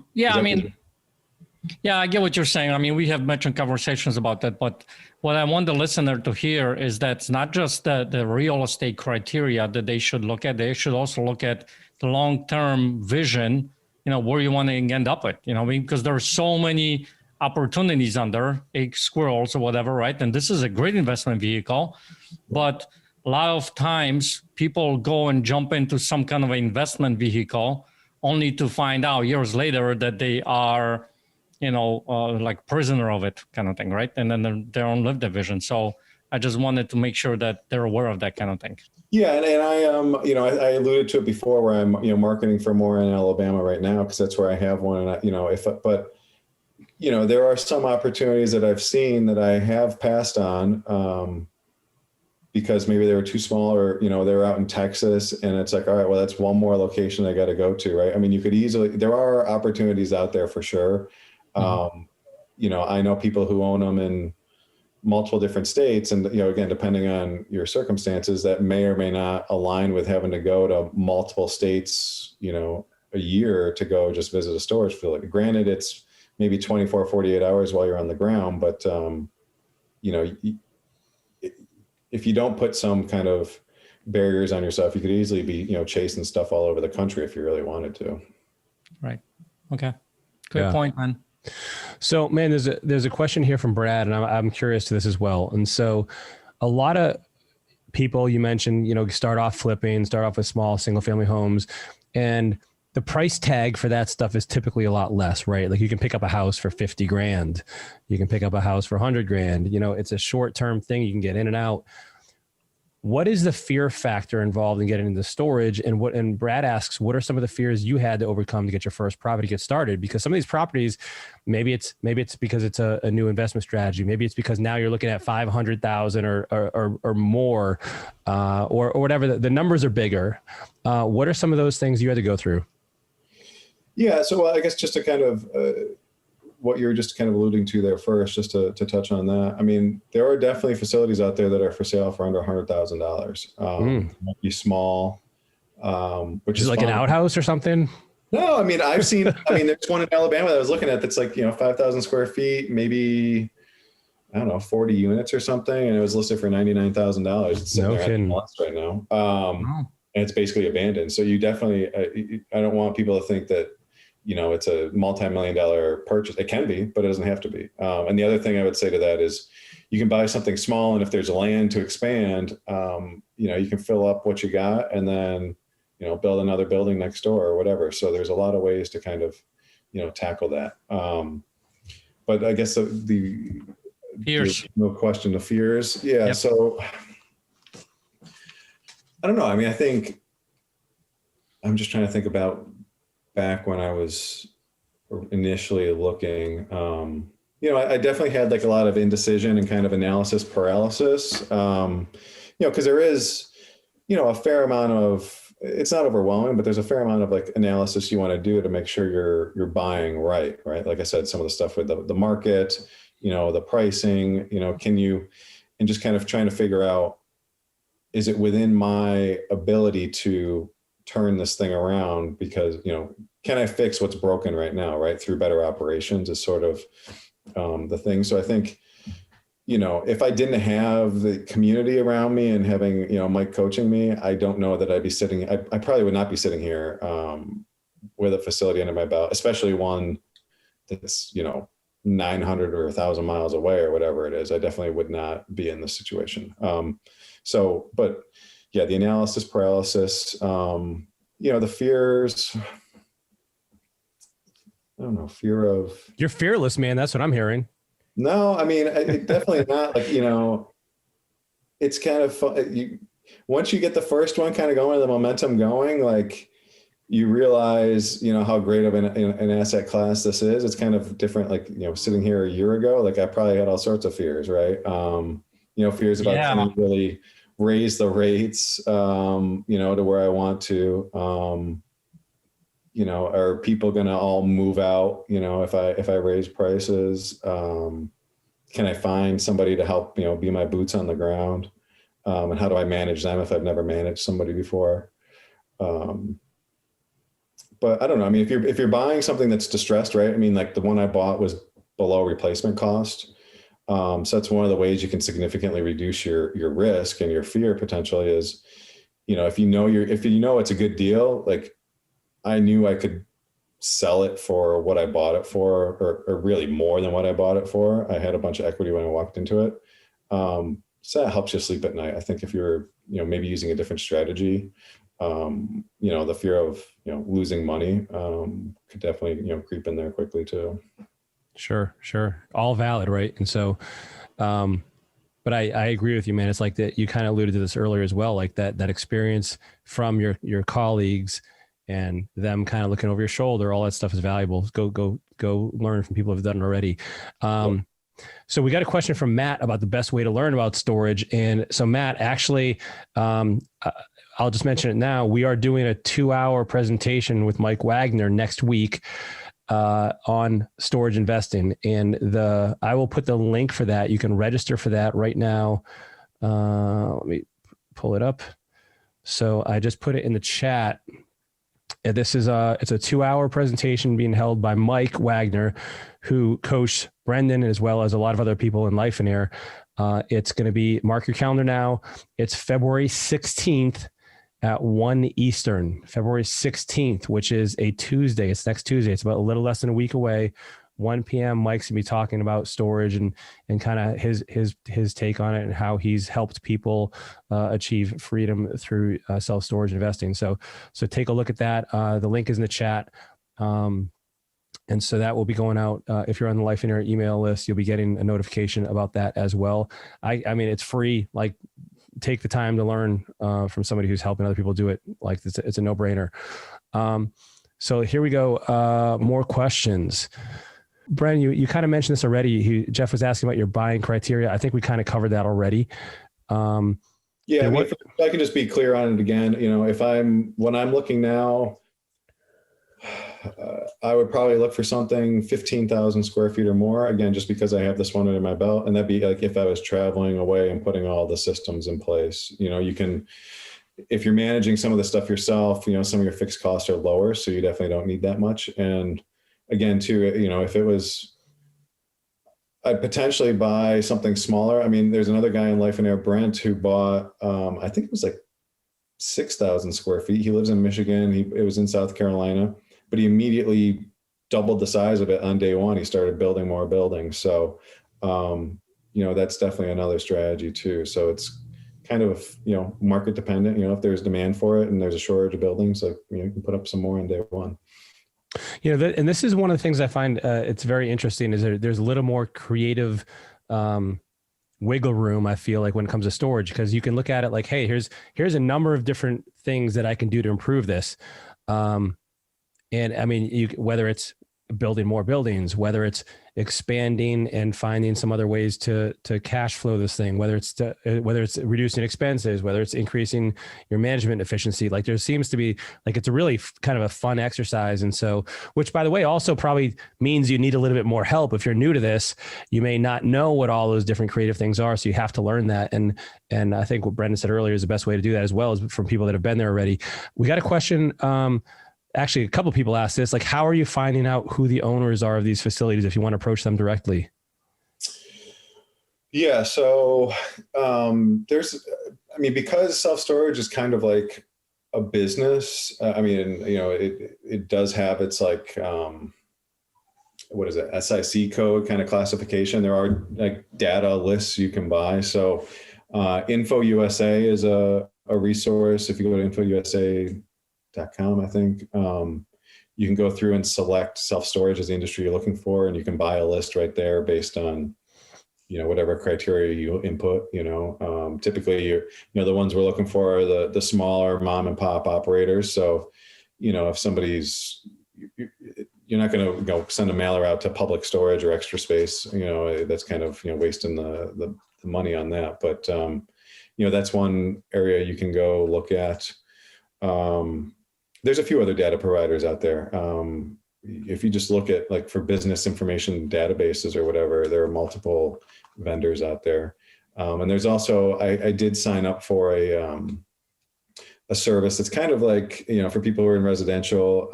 I get what you're saying. I mean, we have mentioned conversations about that, but what I want the listener to hear is that it's not just the real estate criteria that they should look at. They should also look at the long-term vision, where you want to end up with, because there are so many opportunities under squirrels or whatever, right? And this is a great investment vehicle, but a lot of times people go and jump into some kind of an investment vehicle only to find out years later that they are, like prisoner of it kind of thing, right? And then they don't live the vision. So I just wanted to make sure that they're aware of that kind of thing. Yeah. And I I alluded to it before where I'm, marketing for more in Alabama right now, because that's where I have one. And there are some opportunities that I've seen that I have passed on, because maybe they were too small, or, they were out in Texas, and it's like, all right, well, that's one more location I got to go to. Right. I mean, there are opportunities out there for sure. I know people who own them in multiple different states, and, again, depending on your circumstances, that may or may not align with having to go to multiple states, a year to go just visit a storage facility. Granted, it's maybe 24, 48 hours while you're on the ground, but, if you don't put some kind of barriers on yourself, you could easily be, chasing stuff all over the country if you really wanted to. Right. Okay. Good point, man. So, man, there's a question here from Brad, and I'm curious to this as well. And so a lot of people, you mentioned, start off with small single family homes, and the price tag for that stuff is typically a lot less, right? Like you can pick up a house for 50 grand. You can pick up a house for 100 grand. It's a short-term thing. You can get in and out. What is the fear factor involved in getting into storage? And Brad asks, what are some of the fears you had to overcome to get your first property get started? Because some of these properties, maybe it's because it's a new investment strategy. Maybe it's because now you're looking at 500,000 or more, or whatever. The numbers are bigger. What are some of those things you had to go through? Yeah. So I guess just to kind of, what you're just kind of alluding to there first, just to touch on that. I mean, there are definitely facilities out there that are for sale for under $100,000. Might be small, which is like fun. An outhouse or something. No, I mean, there's one in Alabama that I was looking at that's like, 5,000 square feet, maybe, I don't know, 40 units or something. And it was listed for $99,000. It's sitting there at MLS right now. And it's basically abandoned. So you definitely, I don't want people to think that, it's a multi-million-dollar purchase. It can be, but it doesn't have to be. And the other thing I would say to that is you can buy something small, and if there's land to expand, you can fill up what you got and then, build another building next door or whatever. So there's a lot of ways to kind of, tackle that. But I guess the fears, no question, the fears. Yeah. Yep. So I don't know. I mean, I think I'm just trying to think about back when I was initially looking, I definitely had like a lot of indecision and kind of analysis paralysis, because there is, a fair amount of, it's not overwhelming, but there's a fair amount of like analysis you want to do to make sure you're buying right. Like I said, some of the stuff with the market, the pricing, and just kind of trying to figure out, is it within my ability to turn this thing around? Because, can I fix what's broken right now, right? Through better operations is sort of the thing. So I think, if I didn't have the community around me and having, Mike coaching me, I don't know that I'd be sitting, I probably would not be sitting here with a facility under my belt, especially one that's, 900 or 1,000 miles away or whatever it is. I definitely would not be in this situation. But yeah, the analysis paralysis, the fears, I don't know, fear of. You're fearless, man. That's what I'm hearing. No, I mean, definitely not. Like, it's kind of fun. Once you get the first one kind of going, the momentum going, like you realize, how great of an asset class this is. It's kind of different. Like, sitting here a year ago, like I probably had all sorts of fears, right? Fears about can I really raise the rates, to where I want to. Are people going to all move out, if I raise prices? Can I find somebody to help, be my boots on the ground? And how do I manage them if I've never managed somebody before? But I don't know. I mean, if you're buying something that's distressed, right? I mean, like the one I bought was below replacement cost. So that's one of the ways you can significantly reduce your risk and your fear potentially is, if you know it's a good deal, like I knew I could sell it for what I bought it for, or really more than what I bought it for. I had a bunch of equity when I walked into it. So that helps you sleep at night. I think if you're, maybe using a different strategy, the fear of, losing money could definitely, creep in there quickly too. Sure. All valid. Right. And so, but I agree with you, man. It's like that. You kind of alluded to this earlier as well, like that experience from your colleagues and them kind of looking over your shoulder, all that stuff is valuable. Go learn from people who've done it already. So we got a question from Matt about the best way to learn about storage. And so Matt, actually, I'll just mention it now. We are doing a 2-hour presentation with Mike Wagner next week on storage investing. And I will put the link for that. You can register for that right now. Let me pull it up. So I just put it in the chat. This is it's a 2-hour presentation being held by Mike Wagner, who coached Brendan as well as a lot of other people in Life and Air. It's going to be, mark your calendar now. It's February 16th at 1 Eastern, February 16th, which is a Tuesday. It's next Tuesday. It's about a little less than a week away. 1 p.m. Mike's gonna be talking about storage and kind of his take on it and how he's helped people achieve freedom through self-storage investing. So take a look at that. The link is in the chat. And so that will be going out. If you're on the Life and Air email list, you'll be getting a notification about that as well. I mean, it's free. Like, take the time to learn from somebody who's helping other people do it. Like, it's a no-brainer. So here we go. More questions. Brennan, you kind of mentioned this already. Jeff was asking about your buying criteria. I think we kind of covered that already. Yeah, I mean, if I can just be clear on it again, when I'm looking now, I would probably look for something 15,000 square feet or more, again, just because I have this one under my belt. And that'd be like if I was traveling away and putting all the systems in place. You can, if you're managing some of the stuff yourself, some of your fixed costs are lower, so you definitely don't need that much. And again, too, if it was, I'd potentially buy something smaller. I mean, there's another guy in Life and Air, Brent, who bought, I think it was like 6,000 square feet. He lives in Michigan. It was in South Carolina, but he immediately doubled the size of it on day one. He started building more buildings. So, that's definitely another strategy too. So it's kind of, market dependent, if there's demand for it and there's a shortage of buildings, like, you can put up some more on day one. And this is one of the things I find it's very interesting is there's a little more creative wiggle room, I feel like, when it comes to storage, because you can look at it like, hey, here's a number of different things that I can do to improve this. And I mean, whether it's building more buildings, whether it's expanding and finding some other ways to cash flow this thing, whether it's reducing expenses, whether it's increasing your management efficiency, like there seems to be like, it's a really kind of a fun exercise. And so, which by the way, also probably means you need a little bit more help. If you're new to this, you may not know what all those different creative things are. So you have to learn that. And I think what Brendan said earlier is the best way to do that as well, is from people that have been there already. We got a question. Actually, a couple of people asked this, like, how are you finding out who the owners are of these facilities if you want to approach them directly? Yeah. So because self-storage is kind of like a business, it does have its like, what is it, SIC code kind of classification. There are like data lists you can buy. So Info USA is a resource. If you go to infousa.com, I think, you can go through and select self-storage as the industry you're looking for, and you can buy a list right there based on, whatever criteria you input. Typically, the ones we're looking for are the smaller mom and pop operators. So, if somebody's, you're not going to send a mailer out to Public Storage or Extra Space. That's kind of wasting the money on that. But that's one area you can go look at. There's a few other data providers out there. If you just look at like for business information databases or whatever, there are multiple vendors out there. And there's also, I did sign up for a service that's kind of like, for people who are in residential,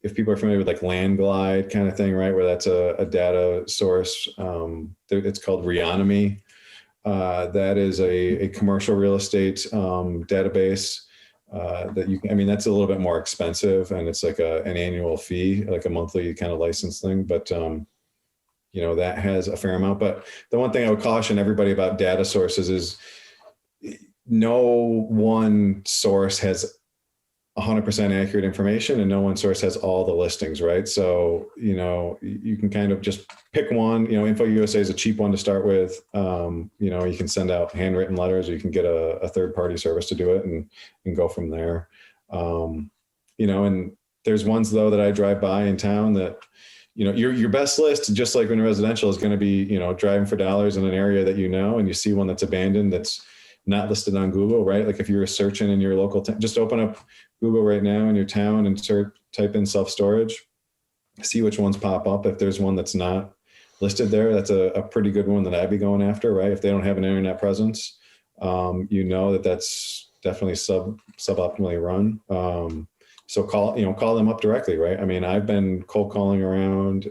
if people are familiar with like Landglide kind of thing, right? Where that's a data source. It's called Reonomy. That is a commercial real estate database that that's a little bit more expensive, and it's like an annual fee, like a monthly kind of license thing. But that has a fair amount. But the one thing I would caution everybody about data sources is no one source has 100% accurate information, and no one source has all the listings, right? So, you can kind of just pick one. Info USA is a cheap one to start with. You can send out handwritten letters, or you can get a third-party service to do it and go from there. And there's ones though that I drive by in town that, your best list, just like in residential, is going to be, driving for dollars in an area that and you see one that's abandoned that's not listed on Google, right? Like if you're searching in your local just open up Google right now in your town and type in self-storage, see which ones pop up. If there's one that's not listed there, that's a pretty good one that I'd be going after, right? If they don't have an internet presence, that's definitely suboptimally run. So call them up directly, right? I've been cold calling around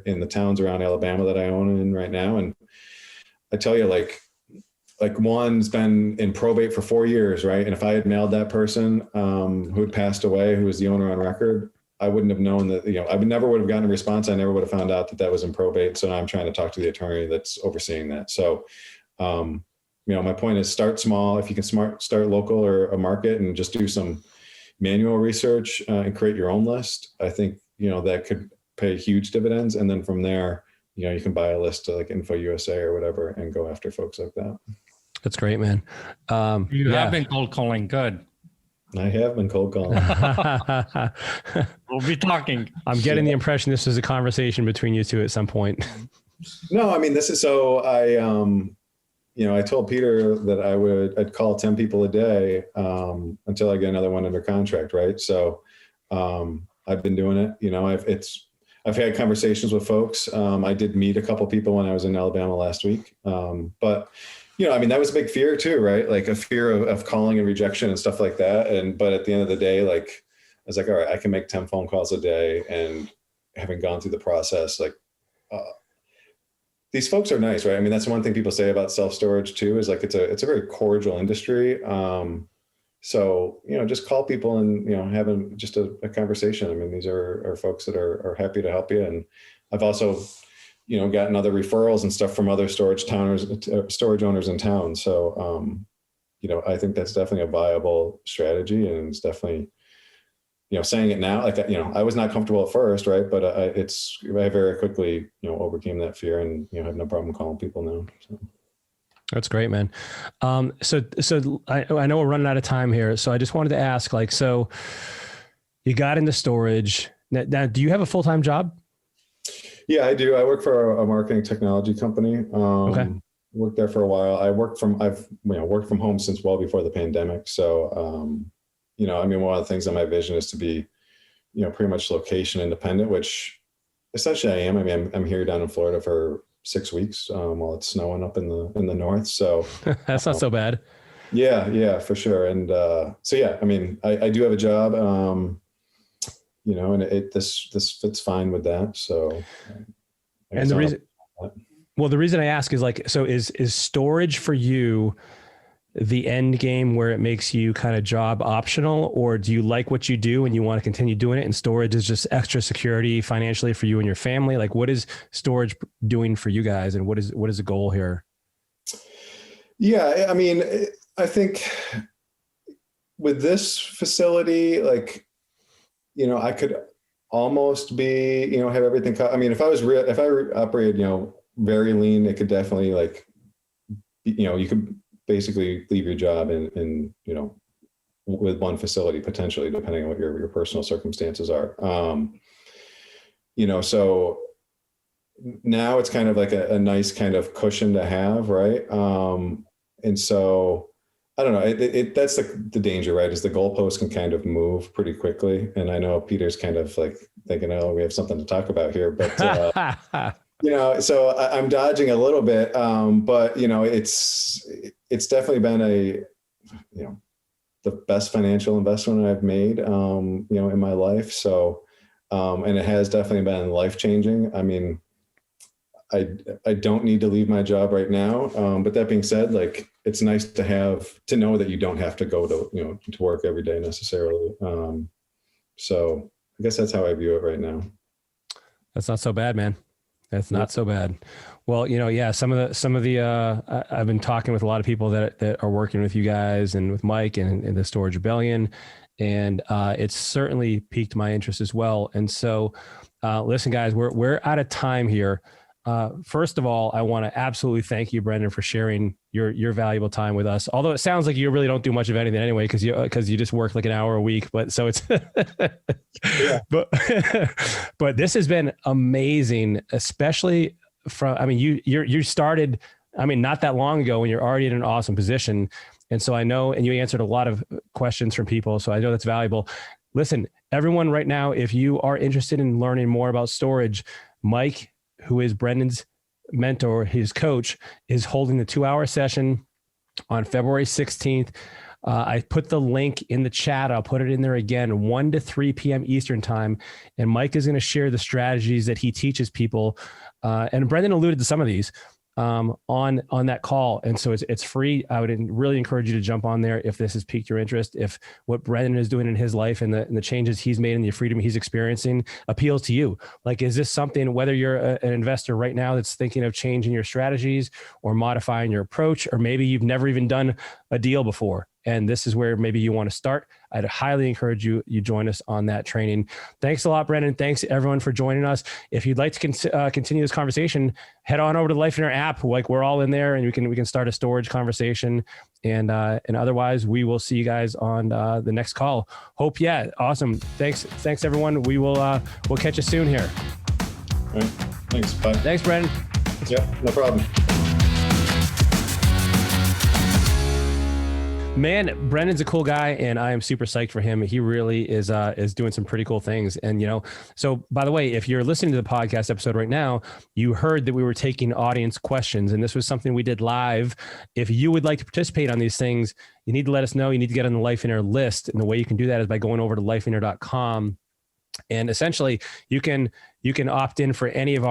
in the towns around Alabama that I own in right now. And I tell you, like one's been in probate for 4 years, right? And if I had mailed that person who had passed away, who was the owner on record, I wouldn't have known that, I never would have gotten a response. I never would have found out that was in probate. So now I'm trying to talk to the attorney that's overseeing that. So, my point is start small. If you can start local or a market and just do some manual research and create your own list, I think, that could pay huge dividends. And then from there, you can buy a list to like Info USA or whatever and go after folks like that. That's great, man. You have been cold calling. Good. I have been cold calling. We'll be talking. I'm getting the impression this is a conversation between you two at some point. No, this is I told Peter that I'd call 10 people a day until I get another one under contract, right? So I've been doing it. I've had conversations with folks. I did meet a couple people when I was in Alabama last week. But that was a big fear too, right? Like a fear of calling and rejection and stuff like that. But at the end of the day, like, I was like, all right, I can make 10 phone calls a day. And having gone through the process, like, these folks are nice, right? That's one thing people say about self-storage too, is like, it's a very cordial industry. So, just call people and, have just a conversation. These are folks that are happy to help you. And I've also, gotten other referrals and stuff from other storage owners in town. So, I think that's definitely a viable strategy, and it's definitely, saying it now, like, I was not comfortable at first, right? But I very quickly, overcame that fear and, have no problem calling people now. So. That's great, man. So I know we're running out of time here. So I just wanted to ask, like, so you got into storage. Now, do you have a full-time job? Yeah, I do. I work for a marketing technology company. Okay. Worked there for a while. I've worked from home since well before the pandemic. So, one of the things on my vision is to be, pretty much location independent, which essentially I am. I'm here down in Florida for 6 weeks while it's snowing up in the north. So that's not so bad. Yeah, for sure. And so yeah, I do have a job, and this fits fine with that. So and the reason Well, the reason I ask is like, so is storage for you the end game where it makes you kind of job optional, or do you like what you do and you want to continue doing it, and storage is just extra security financially for you and your family? Like, what is storage doing for you guys, and what is the goal here? Yeah, I mean, I think with this facility, like, I could almost be, have everything. I mean, if I operated, very lean, it could definitely, like, you could basically leave your job in with one facility potentially, depending on what your personal circumstances are. So now it's kind of like a nice kind of cushion to have, right? And so I don't know. That's the danger, right? Is the goalpost can kind of move pretty quickly. And I know Peter's kind of like thinking, oh, we have something to talk about here, but so I'm dodging a little bit. But it's definitely been the best financial investment I've made, in my life. So, and it has definitely been life-changing. I mean, I don't need to leave my job right now. But that being said, like, it's nice to know that you don't have to go to work every day necessarily. So I guess that's how I view it right now. That's not so bad, man. That's not so bad. Well, yeah, some of the I've been talking with a lot of people that are working with you guys and with Mike and the Storage Rebellion, and it's certainly piqued my interest as well. And so, listen, guys, we're out of time here. First of all, I want to absolutely thank you, Brendan, for sharing your valuable time with us. Although it sounds like you really don't do much of anything anyway, because you just work like an hour a week. But so it's, Yeah. but this has been amazing, especially you started, not that long ago, when you're already in an awesome position. And so I know, and you answered a lot of questions from people, so I know that's valuable. Listen, everyone right now, if you are interested in learning more about storage, Mike, who is Brendan's mentor, his coach, is holding the 2-hour session on February 16th. I put the link in the chat. I'll put it in there again, 1 to 3 p.m. Eastern time. And Mike is going to share the strategies that he teaches people. And Brendan alluded to some of these on that call. And so it's free. I would really encourage you to jump on there if this has piqued your interest, if what Brendan is doing in his life and the changes he's made and the freedom he's experiencing appeals to you. Like, is this something, whether you're an investor right now that's thinking of changing your strategies or modifying your approach, or maybe you've never even done a deal before, and this is where maybe you want to start, I'd highly encourage you join us on that training. Thanks a lot, Brendan. Thanks everyone for joining us. If you'd like to continue this conversation, head on over to the Life in Our app. Like, we're all in there, and we can start a storage conversation. And otherwise, we will see you guys on the next call. Hope, yeah, awesome. Thanks everyone. We'll catch you soon here. All right. Thanks. Bye. Thanks, Brendan. Yeah, no problem. Man, Brendan's a cool guy, and I am super psyched for him. He really is doing some pretty cool things. And, so by the way, if you're listening to the podcast episode right now, you heard that we were taking audience questions, and this was something we did live. If you would like to participate on these things, you need to let us know. You need to get on the Life in Air list. And the way you can do that is by going over to lifeinair.com. And essentially you can opt in for any of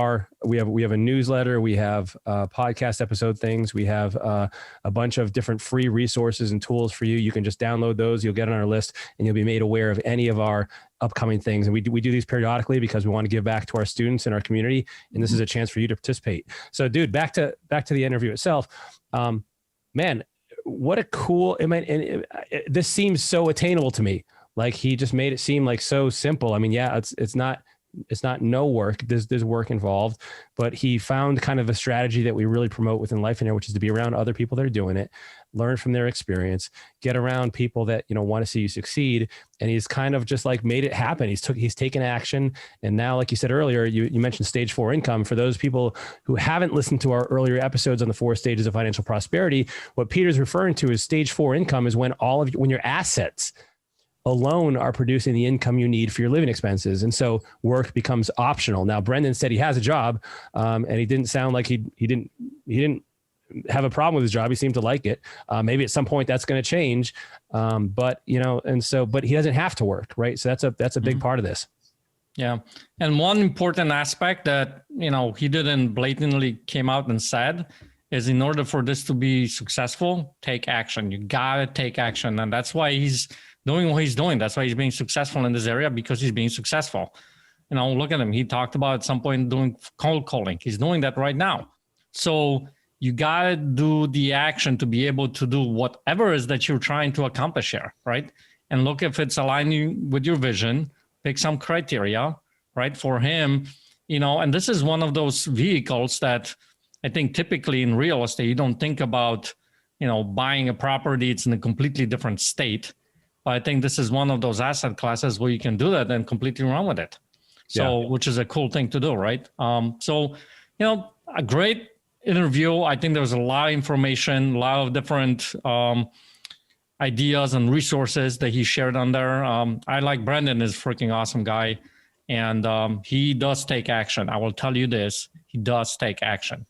we have a newsletter, we have podcast episode things, we have a bunch of different free resources and tools for you. You can just download those, you'll get on our list, and you'll be made aware of any of our upcoming things. And we do these periodically because we want to give back to our students and our community. And this is a chance for you to participate. So dude, back to the interview itself. Man, what a cool, this seems so attainable to me. Like, he just made it seem like so simple. I mean, yeah, it's not no work. There's work involved, but he found kind of a strategy that we really promote within Life in Air, which is to be around other people that are doing it, learn from their experience, get around people that, want to see you succeed. And he's kind of just like made it happen. He's taken action. And now, like you said earlier, you mentioned stage 4 income. For those people who haven't listened to our earlier episodes on the 4 stages of financial prosperity, what Peter's referring to is stage 4 income is when your assets alone are producing the income you need for your living expenses. And so work becomes optional. Now, Brendan said he has a job, and he didn't sound like he didn't have a problem with his job. He seemed to like it. Maybe at some point that's going to change. But he doesn't have to work. Right. So that's a big part of this. Yeah. And one important aspect that, he didn't blatantly came out and said is, in order for this to be successful, take action. You got to take action. And that's why he's doing what he's doing. That's why he's being successful in this area, because he's being successful. Look at him. He talked about at some point doing cold calling. He's doing that right now. So you got to do the action to be able to do whatever it is that you're trying to accomplish here, right? And look if it's aligning with your vision. Pick some criteria, right? For him, and this is one of those vehicles that I think typically in real estate, you don't think about, buying a property. It's in a completely different state. But I think this is one of those asset classes where you can do that and completely run with it. So, which is a cool thing to do, right? A great interview. I think there was a lot of information, a lot of different ideas and resources that he shared on there. I like Brendan is a freaking awesome guy, and he does take action. I will tell you this, he does take action,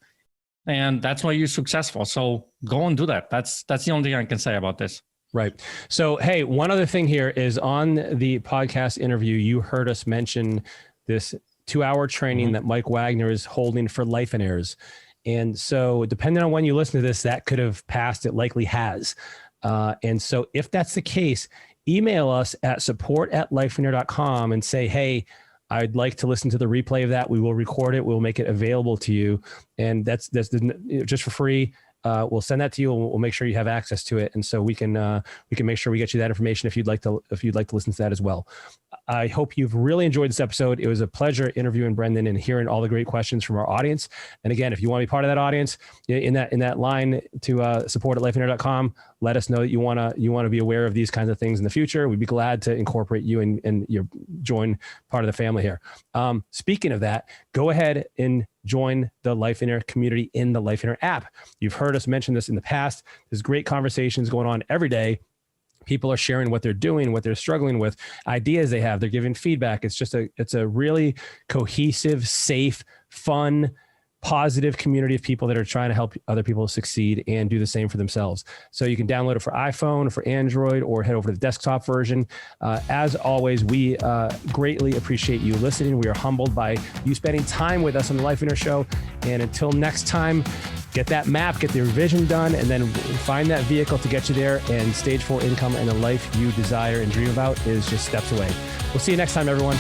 and that's why you're successful. So go and do that. That's the only thing I can say about this. Right. So, hey, one other thing here is on the podcast interview, you heard us mention this 2-hour training that Mike Wagner is holding for Life and Heirs. And so depending on when you listen to this, that could have passed. It likely has. And so if that's the case, email us at support@lifeandheir.com and say, hey, I'd like to listen to the replay of that. We will record it. We'll make it available to you. And that's just for free. We'll send that to you, and we'll make sure you have access to it. And so we can make sure we get you that information if you'd like to listen to that as well. I hope you've really enjoyed this episode. It was a pleasure interviewing Brendan and hearing all the great questions from our audience. And again, if you want to be part of that audience, in that line to support@lifeandheir.com, let us know that you want to be aware of these kinds of things in the future. We'd be glad to incorporate you and your join part of the family here. Speaking of that, go ahead and join the Life and Heir community in the Life and Heir app. You've heard us mention this in the past. There's great conversations going on every day. People are sharing what they're doing, what they're struggling with, ideas they have. They're giving feedback. It's a really cohesive, safe, fun, positive community of people that are trying to help other people succeed and do the same for themselves. So you can download it for iPhone, for Android, or head over to the desktop version. As always, we greatly appreciate you listening. We are humbled by you spending time with us on the Life and Heir Show. And until next time, get that map, get the revision done, and then find that vehicle to get you there. And stage 4 income and the life you desire and dream about is just steps away. We'll see you next time, everyone.